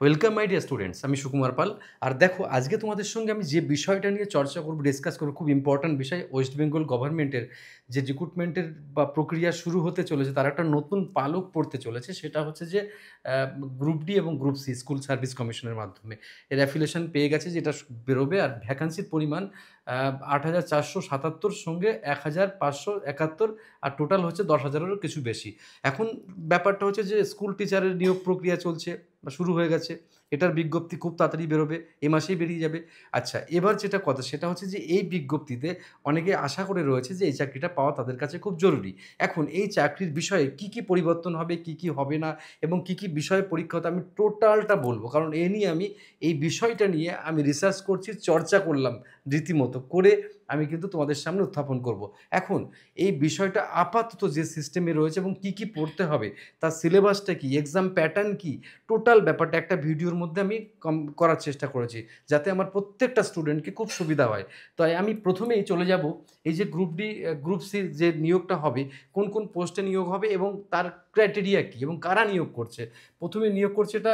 Welcome my dear students, আমি সুকুমার পাল। আর দেখো, আজকে তোমাদের সঙ্গে আমি যে বিষয়টা নিয়ে চর্চা করব, ডিসকাস করব, খুব ইম্পর্ট্যান্ট বিষয়। ওয়েস্ট বেঙ্গল গভর্নমেন্টের যে রিক্রুটমেন্টের বা প্রক্রিয়া শুরু হতে চলেছে, তার একটা নতুন পালক পড়তে চলেছে। সেটা হচ্ছে যে গ্রুপ ডি এবং গ্রুপ সি স্কুল সার্ভিস কমিশনের মাধ্যমে এর অ্যাফিলিয়েশন পেয়ে গেছে, যেটা বেরোবে। আর ভ্যাকান্সির পরিমাণ 8,477 সঙ্গে 1,571, আর টোটাল হচ্ছে 10,000-এরও কিছু বেশি। এখন ব্যাপারটা হচ্ছে যে স্কুল টিচারের নিয়োগ প্রক্রিয়া চলছে বা শুরু হয়ে গেছে। এটার বিজ্ঞপ্তি খুব তাড়াতাড়ি বেরোবে, এ মাসেই বেরিয়ে যাবে। আচ্ছা, এবার যেটা কথা সেটা হচ্ছে যে এই বিজ্ঞপ্তিতে অনেকে আশা করে রয়েছে যে এই চাকরিটা পাওয়া তাদের কাছে খুব জরুরি। এখন এই চাকরির বিষয়ে কি, কি পরিবর্তন হবে, কি, কি হবে না এবং কি, কি বিষয়ে পরীক্ষা হতে, আমি টোটালটা বলব। কারণ এ নিয়ে এই বিষয়টা নিয়ে আমি রিসার্চ করছি, চর্চা করলাম রীতিমতো করে আমি কিন্তু তোমাদের সামনে উত্থাপন করব। এখন এই বিষয়টা আপাতত যে সিস্টেমে রয়েছে এবং কি, কি পড়তে হবে, তার সিলেবাসটা কী, এক্সাম প্যাটার্ন কী, টোটাল ব্যাপারটা একটা ভিডিওর মধ্যে আমি করার চেষ্টা করেছি, যাতে আমার প্রত্যেকটা স্টুডেন্টকে খুব সুবিধা হয়। তাই আমি প্রথমেই চলে যাব এই যে গ্রুপ ডি গ্রুপ সির যে নিয়োগটা হবে, কোন কোন পোস্টে নিয়োগ হবে এবং তার ক্রাইটেরিয়া কী এবং কারা নিয়োগ করছে। প্রথমে নিয়োগ করছে এটা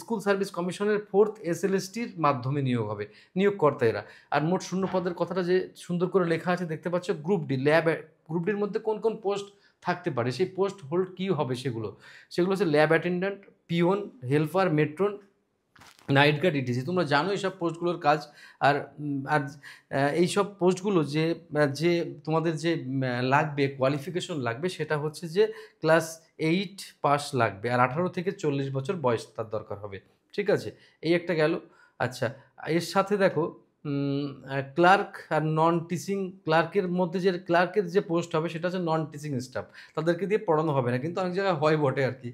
স্কুল সার্ভিস কমিশনের 4th SLSTর মাধ্যমে নিয়োগ হবে, নিয়োগকর্তা এরা। আর মোট শূন্য পদের কথাটা যে সুন্দর করে লেখা আছে দেখতে পাচ্ছ, গ্রুপ ডি ল্যাব। গ্রুপ ডির মধ্যে কোন কোন পোস্ট থাকতে পারে, সেই পোস্ট হোল্ড কী হবে, সেগুলো হচ্ছে lab attendant, peon, helper, matron, night guard, ETC. তোমরা জানো এইসব পোস্টগুলোর কাজ। আর আর এইসব পোস্টগুলো যে তোমাদের যে লাগবে, কোয়ালিফিকেশন লাগবে, সেটা হচ্ছে যে ক্লাস 8 পাস লাগবে, আর 18 থেকে 40 বছর বয়স তার দরকার হবে। ঠিক আছে, এই একটা গেল। আচ্ছা, এর সাথে দেখো ক্লার্ক আর নন টিচিং ক্লার্কের মধ্যে যে ক্লার্কের যে পোস্ট হবে সেটা হচ্ছে নন টিচিং স্টাফ। তাদেরকে দিয়ে পড়ানো হবে না, কিন্তু অনেক জায়গায় হয় বটে আর কি।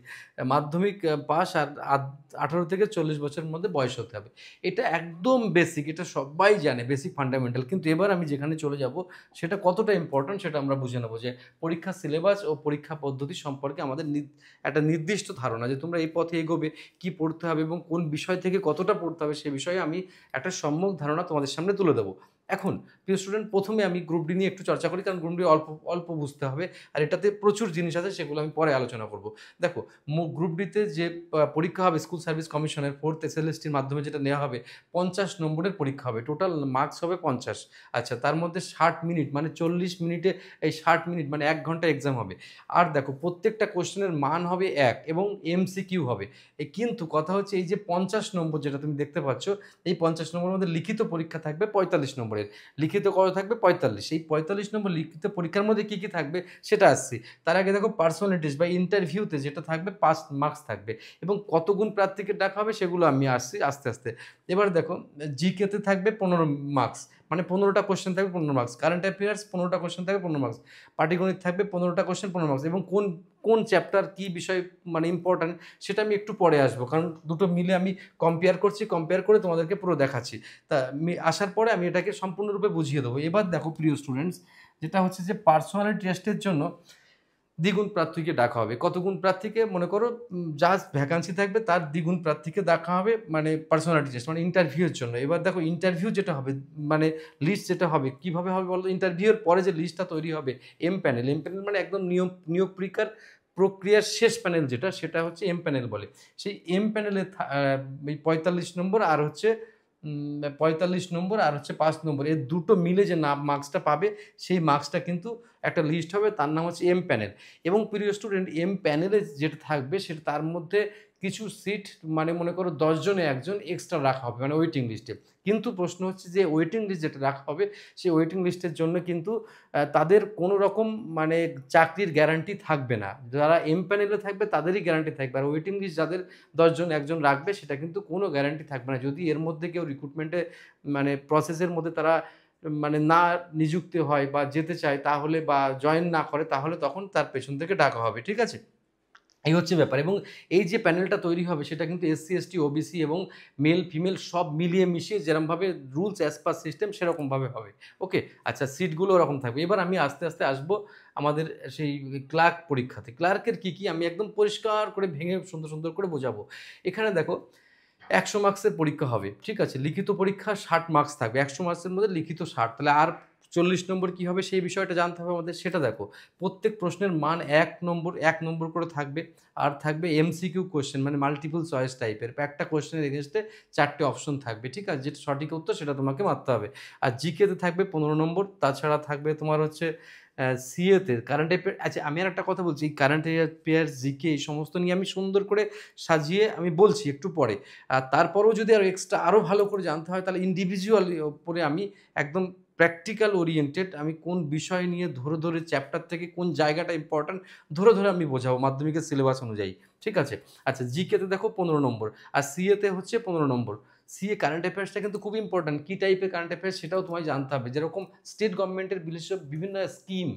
মাধ্যমিক পাস আর 18 থেকে 40 বছরের মধ্যে বয়স হতে হবে। এটা একদম বেসিক, এটা সবাই জানে, বেসিক ফান্ডামেন্টাল। কিন্তু এবার আমি যেখানে চলে যাব সেটা কতটা ইম্পর্ট্যান্ট সেটা আমরা বুঝে নেবো, যে পরীক্ষার সিলেবাস ও পরীক্ষা পদ্ধতি সম্পর্কে আমাদের একটা নির্দিষ্ট ধারণা, যে তোমরা এই পথে এগোবে, কি পড়তে হবে এবং কোন বিষয় থেকে কতটা পড়তে হবে, সে বিষয়ে আমি একটা সম্যক ধারণা তোমাদের সামনে তুলে দেবো। এখন প্রিয় স্টুডেন্ট, প্রথমে আমি গ্রুপ ডি নিয়ে একটু চর্চা করি, কারণ গ্রুপ ডি অল্প অল্প বুঝতে হবে, আর এটাতে প্রচুর জিনিস আছে, সেগুলো আমি পরে আলোচনা করব। দেখো, গ্রুপ ডিতে যে পরীক্ষা হবে স্কুল সার্ভিস কমিশনের 4th SLSTর মাধ্যমে যেটা নেওয়া হবে, 50 নম্বরের পরীক্ষা হবে, টোটাল মার্কস হবে 50। আচ্ছা, তার মধ্যে 60 মিনিট মানে 40 মিনিটে, এই 60 মিনিট মানে 1 ঘন্টা এক্সাম হবে। আর দেখো, প্রত্যেকটা কোশ্চেনের মান হবে 1 এবং MCQ হবে। কিন্তু কথা হচ্ছে, এই যে 50 নম্বর যেটা তুমি দেখতে পাচ্ছ, এই 50 নম্বরের মধ্যে লিখিত পরীক্ষা থাকবে 45 নম্বরের। লিখিত কত থাকবে? 45। এই 45 নম্বর লিখিত পরীক্ষার মধ্যে কী কী থাকবে সেটা আসছি। তার আগে দেখো, পার্সোনালিটিস বা ইন্টারভিউতে যেটা থাকবে 5 মার্কস থাকবে, এবং কত গুণ প্রার্থীকে ডাকা হবে সেগুলো আমি আসছি আস্তে আস্তে। এবার দেখো, জিকেতে থাকবে 15 মার্কস, মানে 15টা কোশ্চেন থাকবে 15 মার্কস। কারেন্ট অ্যাফেয়ার্স 15টা কোশ্চেন থাকবে 15 মার্কস। পাটিগণিত থাকবে 15টা কোশ্চেন 15 মার্কস। এবং কোন কোন চ্যাপ্টার কী বিষয় মানে ইম্পর্ট্যান্ট, সেটা আমি একটু পরে আসবো, কারণ দুটো মিলে আমি কম্পেয়ার করছি, কম্পেয়ার করে তোমাদেরকে পুরো দেখাচ্ছি। তা আসার পরে আমি এটাকে সম্পূর্ণরূপে বুঝিয়ে দেবো। এবার দেখো প্রিয় স্টুডেন্টস, যেটা হচ্ছে যে পার্সোনালিটি টেস্টের জন্য দ্বিগুণ প্রার্থীকে ডাকা হবে। কত গুণ প্রার্থীকে? মনে করো যা ভ্যাকান্সি থাকবে তার দ্বিগুণ প্রার্থীকে ডাকা হবে, মানে পার্সোনালিটি টেস্ট, মানে ইন্টারভিউয়ের জন্য। এবার দেখো, ইন্টারভিউ যেটা হবে, মানে লিস্ট যেটা হবে, কীভাবে হবে বলো? ইন্টারভিউয়ের পরে যে লিস্টটা তৈরি হবে, এম প্যানেল মানে একদম নিয়োগ প্রক্রিয়ার শেষ প্যানেল যেটা, সেটা হচ্ছে এম প্যানেল বলে। সেই এম প্যানেলে এই 45 নম্বর আর হচ্ছে 45 নম্বর আর হচ্ছে 5 নম্বর, এই দুটো মিলে যে মার্কসটা পাবে, সেই মার্কসটা কিন্তু একটা লিস্ট হবে, তার নাম হচ্ছে এম প্যানেল। এবং প্রিয় স্টুডেন্ট, এম প্যানেলে যেটা থাকবে সেটা, তার মধ্যে কিছু সিট, মানে মনে করো 10 জনে একজন এক্সট্রা রাখা হবে, মানে ওয়েটিং লিস্টে। কিন্তু প্রশ্ন হচ্ছে যে ওয়েটিং লিস্ট যেটা রাখা হবে, সেই ওয়েটিং লিস্টের জন্য কিন্তু তাদের কোনো রকম মানে চাকরির গ্যারান্টি থাকবে না। যারা এম প্যানেলে থাকবে তাদেরই গ্যারান্টি থাকবে, আর ওয়েটিং লিস্ট যাদের 10 জন একজন রাখবে, সেটা কিন্তু কোনো গ্যারান্টি থাকবে না। যদি এর মধ্যে কেউ রিক্রুটমেন্টে মানে প্রসেসের মধ্যে তারা মানে না নিযুক্ত হয় বা যেতে চায়, তাহলে বা জয়েন না করে, তাহলে তখন তার পেছন থেকে ডাকা হবে। ঠিক আছে? এই হচ্ছে ব্যাপার। এবং এই যে প্যানেলটা তৈরি হবে, সেটা কিন্তু SC, ST, OBC এবং মেল ফিমেল সব মিলিয়ে মিশিয়ে যেরকমভাবে রুলস অ্যাজ পার সিস্টেম সেরকমভাবে হবে। ওকে? আচ্ছা, সিটগুলো ওরকম থাকবে। এবার আমি আস্তে আস্তে আসবো আমাদের সেই ক্লার্ক পরীক্ষাতে। ক্লার্কের কী কী আমি একদম পরিষ্কার করে ভেঙে সুন্দর সুন্দর করে বোঝাবো। এখানে দেখো, 100 মার্কসের পরীক্ষা হবে। ঠিক আছে? লিখিত পরীক্ষা 60 মার্কস থাকবে। 100 মার্কসের মধ্যে লিখিত 60, তাহলে আর 40 নম্বর কী হবে সেই বিষয়টা জানতে হবে আমাদের, সেটা দেখো। প্রত্যেক প্রশ্নের মান 1 নম্বর করে থাকবে। আর থাকবে এমসিকিউ কোয়েশ্চেন, মানে মাল্টিপল চয়েস টাইপের। একটা কোয়েশ্চেনের এগেইনস্টে 4টে অপশন থাকবে, ঠিক আছে? যেটা সঠিক উত্তর সেটা তোমাকে মারতে হবে। আর জিকেতে থাকবে 15 নম্বর। তাছাড়া থাকবে তোমার হচ্ছে সিএতে কারেন্ট অ্যাফেয়ার। আচ্ছা, আমি আর একটা কথা বলছি, এই কারেন্ট অ্যাফেয়ার্স, জিকে এই সমস্ত নিয়ে আমি সুন্দর করে সাজিয়ে আমি বলছি একটু পরে। আর তারপরেও যদি আরও এক্সট্রা আরও ভালো করে জানতে হয়, তাহলে ইন্ডিভিজুয়াল ওপরে আমি একদম প্র্যাকটিক্যাল ওরিয়েন্টেড, আমি কোন বিষয় নিয়ে ধরে ধরে চ্যাপ্টার থেকে কোন জায়গাটা ইম্পর্ট্যান্ট ধরে ধরে আমি বোঝাবো মাধ্যমিকের সিলেবাস অনুযায়ী, ঠিক আছে? আচ্ছা, জিকেতে দেখো 15 নম্বর, আর সিএতে হচ্ছে 15 নম্বর। সিএ কারেন্ট অ্যাফেয়ার্সটা কিন্তু খুব ইম্পর্ট্যান্ট। কী টাইপের কারেন্ট অ্যাফেয়ার্স সেটাও তোমায় জানতে হবে। যেরকম স্টেট গভর্নমেন্টের বিভিন্ন স্কিম,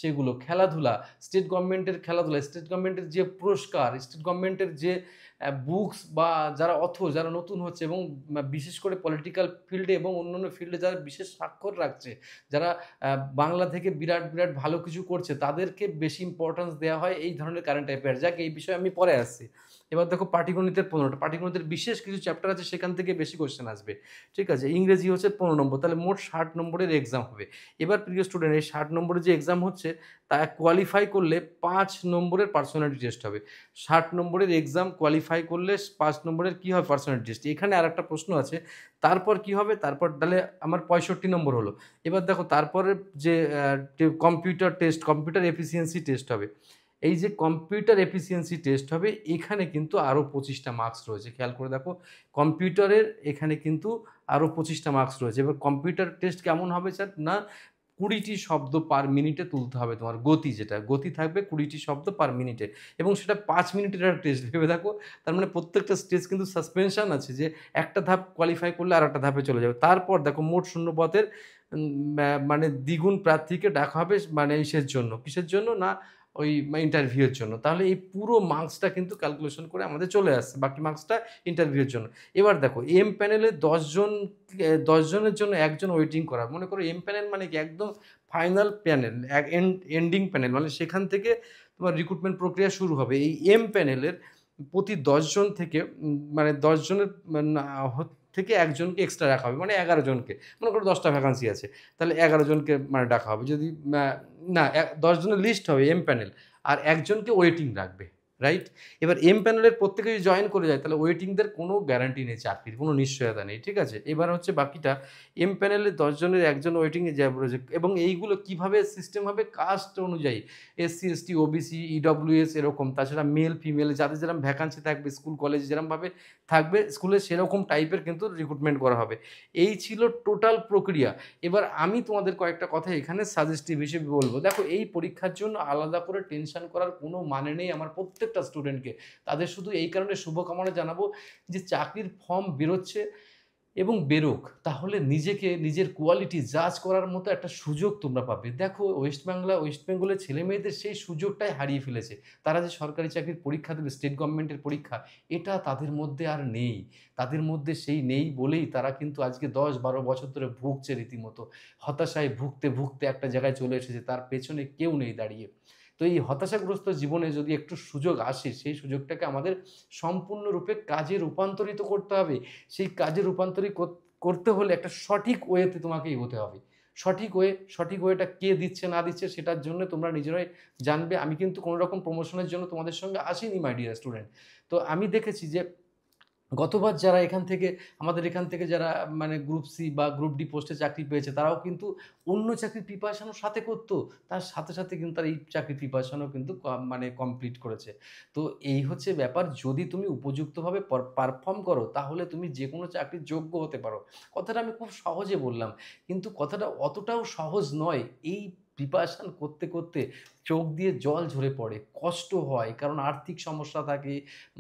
সেগুলো, খেলাধুলা, স্টেট গভর্নমেন্টের খেলাধুলা, স্টেট গভর্নমেন্টের যে পুরস্কার, স্টেট গভর্নমেন্টের যে বুকস, বা যারা যারা নতুন হচ্ছে, এবং বিশেষ করে পলিটিক্যাল ফিল্ডে এবং অন্যান্য ফিল্ডে যারা বিশেষ স্বাক্ষর রাখছে, যারা বাংলা থেকে বিরাট বিরাট ভালো কিছু করছে, তাদেরকে বেশি ইম্পর্টেন্স দেওয়া হয় এই ধরনের কারেন্ট অ্যাফেয়ার। যাক, এই বিষয়ে আমি পরে আসছি। এবার দেখো পাটিগণিতের 15টা। পাটিগণিতের বিশেষ কিছু চ্যাপ্টার আছে, সেখান থেকে বেশি কোশ্চেন আসবে, ঠিক আছে? ইংরেজি হচ্ছে 15 নম্বর, তাহলে মোট 60 নম্বরের এক্সাম হবে। এবার প্রিয় স্টুডেন্ট, এই 60 নম্বরের যে এক্সাম হচ্ছে, তা কোয়ালিফাই করলে 5 নম্বরের পার্সোনালিটি টেস্ট হবে। 60 নম্বরের এক্সাম কোয়ালিফাই করলে 5 নম্বরের কী হবে? Personality test. এখানে আর একটা প্রশ্ন আছে, তারপর কি হবে? তারপর তাহলে আমার 65 নম্বর হলো। এবার দেখো তারপরে যে computer test, computer efficiency test হবে। এই যে কম্পিউটার এফিসিয়েন্সি টেস্ট হবে, এখানে কিন্তু আরও 25টা মার্কস রয়েছে। খেয়াল করে দেখো, কম্পিউটারের এখানে কিন্তু আরও 25টা মার্কস রয়েছে। এবার কম্পিউটার টেস্ট কেমন হবে স্যার? না, 20টি শব্দ পার মিনিটে তুলতে হবে তোমার। গতি থাকবে 20টি শব্দ পার মিনিটে, এবং সেটা 5 মিনিটের একটা টেস্ট, ভেবে দেখো। তার মানে প্রত্যেকটা স্টেজ কিন্তু সাসপেনশন আছে, যে একটা ধাপ কোয়ালিফাই করলে আর একটা ধাপে চলে যাবে। তারপর দেখো মোট শূন্যপদের মানে দ্বিগুণ প্রার্থীকে ডাকা হবে, মানে ইসের জন্য, কিসের জন্য? না, ওই ইন্টারভিউয়ের জন্য। তাহলে এই পুরো মার্কসটা কিন্তু ক্যালকুলেশন করে আমাদের চলে আসছে, বাকি মার্কসটা ইন্টারভিউয়ের জন্য। এবার দেখো, এম প্যানেলে 10 জনের জন্য একজন ওয়েটিং করা। মনে করো এম প্যানেল মানে কি? একদম ফাইনাল প্যানেল, এন্ডিং প্যানেল, মানে সেখান থেকে তোমার রিক্রুটমেন্ট প্রক্রিয়া শুরু হবে। এই এম প্যানেলের প্রতি 10 জন থেকে মানে 10 জনের থেকে একজনকে এক্সট্রা রাখা হবে, মানে 11 জনকে। মনে করো 10টা ভ্যাকান্সি আছে, তাহলে 11 জনকে মানে ডাকা হবে। যদি না 10 জনের লিস্ট হবে এম প্যানেল, আর একজনকে ওয়েটিং রাখবে, রাইট? এবার এম প্যানেলের প্রত্যেকে যদি জয়েন করে যায়, তাহলে ওয়েটিংদের কোনো গ্যারান্টি নেই, চাকরির কোনো নিশ্চয়তা নেই, ঠিক আছে? এবার হচ্ছে বাকিটা, এম প্যানেলে 10 জনের একজন ওয়েটিংয়ে যাবে, এবং এইগুলো কীভাবে সিস্টেম হবে? কাস্ট অনুযায়ী, এসসি, এসটি, ওবিসি, ইডব্লিউএস এরকম। তাছাড়া মেল ফিমেল যাদের যেরকম ভ্যাকান্সি থাকবে, স্কুল কলেজে যেরকমভাবে থাকবে, স্কুলে সেরকম টাইপের কিন্তু রিক্রুটমেন্ট করা হবে। এই ছিল টোটাল প্রক্রিয়া। এবার আমি তোমাদের কয়েকটা কথা এখানে সাজেস্টিভ হিসেবে বলবো। দেখো, এই পরীক্ষার জন্য আলাদা করে টেনশন করার কোনো মানে নেই আমার প্রত্যেকটা স্টুডেন্টকে। তাদের শুধু এই কারণে শুভকামনা জানাবো যে চাকরির ফর্ম বেরোচ্ছে, এবং বেরোক, তাহলে নিজেকে, নিজের কোয়ালিটি জাজ করার মতো একটা সুযোগ তোমরা পাবে। দেখো, ওয়েস্ট বেঙ্গলের ছেলেমেয়েদের সেই সুযোগটাই হারিয়ে ফেলেছে। তারা যে সরকারি চাকরির পরীক্ষা দেবে, স্টেট গভর্নমেন্টের পরীক্ষা, এটা তাদের মধ্যে আর নেই। তাদের মধ্যে সেই নেই বলেই তারা কিন্তু আজকে 10-12 বছর ধরে ভুগছে রীতিমতো। হতাশায় ভুগতে ভুগতে একটা জায়গায় চলে এসেছে, তার পেছনে কেউ নেই দাঁড়িয়ে। তো এই হতাশাগ্রস্ত জীবনে যদি একটু সুযোগ আসে, সেই সুযোগটাকে আমাদের সম্পূর্ণরূপে কাজে রূপান্তরিত করতে হবে। সেই কাজে রূপান্তরিত করতে হলে একটা সঠিক ওয়েতে তোমাকে এগোতে হবে। সঠিক ওয়েটা কে দিচ্ছে না দিচ্ছে, সেটার জন্য তোমরা নিজেরাই জানবে। আমি কিন্তু কোনো রকম প্রমোশনের জন্য তোমাদের সঙ্গে আসিনি, মাই ডিয়ার স্টুডেন্ট। তো আমি দেখেছি যে গতবার যারা আমাদের এখান থেকে যারা মানে গ্রুপ সি বা গ্রুপ ডি পোস্টে চাকরি পেয়েছে, তারাও কিন্তু অন্য চাকরির প্রিপারেশনও সাথে করতো। তার সাথে সাথে কিন্তু তারা এই চাকরির প্রিপারেশনও কিন্তু মানে কমপ্লিট করেছে। তো এই হচ্ছে ব্যাপার। যদি তুমি উপযুক্তভাবে পারফর্ম করো, তাহলে তুমি যে কোনো চাকরির যোগ্য হতে পারো। কথাটা আমি খুব সহজে বললাম, কিন্তু কথাটা অতটাও সহজ নয়। এই প্রিপারেশন করতে করতে চোখ দিয়ে জল ঝরে পড়ে, কষ্ট হয়, কারণ আর্থিক সমস্যা থাকে,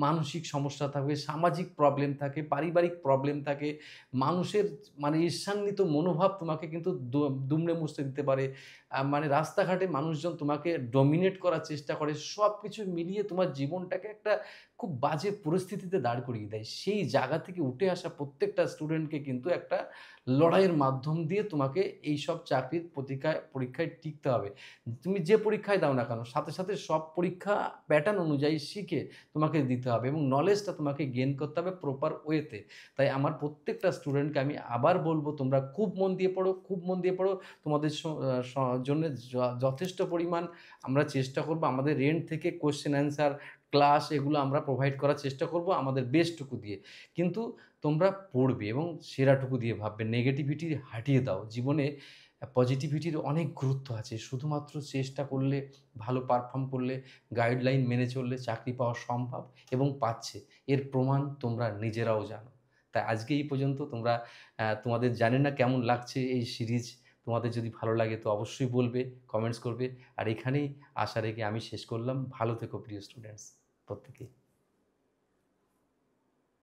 মানসিক সমস্যা থাকবে, সামাজিক প্রবলেম থাকে, পারিবারিক প্রবলেম থাকে, মানুষের মানে ঈর্ষান্বিত মনোভাব তোমাকে কিন্তু দুমড়ে মুচড়ে দিতে পারে। মানে রাস্তাঘাটে মানুষজন তোমাকে ডমিনেট করার চেষ্টা করে। সব কিছু মিলিয়ে তোমার জীবনটাকে একটা খুব বাজে পরিস্থিতিতে দাঁড় করিয়ে দেয়। সেই জায়গা থেকে উঠে আসা প্রত্যেকটা স্টুডেন্টকে কিন্তু একটা লড়াইয়ের মাধ্যম দিয়ে তোমাকে এইসব চাকরির পরীক্ষায় টিকতে হবে। তুমি যে পরীক্ষায় পরীক্ষায় দাও না কেন, সাথে সাথে সব পরীক্ষা প্যাটার্ন অনুযায়ী শিখে তোমাকে দিতে হবে এবং নলেজটা তোমাকে গেইন করতে হবে প্রপার ওয়েতে। তাই আমার প্রত্যেকটা স্টুডেন্টকে আমি আবার বলব, তোমরা খুব মন দিয়ে পড়ো, খুব মন দিয়ে পড়ো। তোমাদের জন্য যথেষ্ট পরিমাণ আমরা চেষ্টা করব, আমাদের রেন্ট থেকে কোয়েশ্চেন অ্যান্সার ক্লাস এগুলো আমরা প্রোভাইড করার চেষ্টা করব আমাদের বেস্টটুকু দিয়ে। কিন্তু তোমরা পড়বে এবং সেরাটুকু দিয়ে ভাববে, নেগেটিভিটি হাটিয়ে দাও। জীবনে পজিটিভিটির অনেক গুরুত্ব আছে। শুধুমাত্র চেষ্টা করলে, ভালো পারফর্ম করলে, গাইডলাইন মেনে চললে চাকরি পাওয়া সম্ভব এবং পাচ্ছে। এর প্রমাণ তোমরা নিজেরাও জানো। তাই আজকে এই পর্যন্ত। তোমরা তোমাদের জানি না কেমন লাগছে এই সিরিজ। তোমাদের যদি ভালো লাগে তো অবশ্যই বলবে, কমেন্টস করবে। আর এখানেই আশা রেখে আমি শেষ করলাম। ভালো থেকো প্রিয় স্টুডেন্টস প্রত্যেকেই।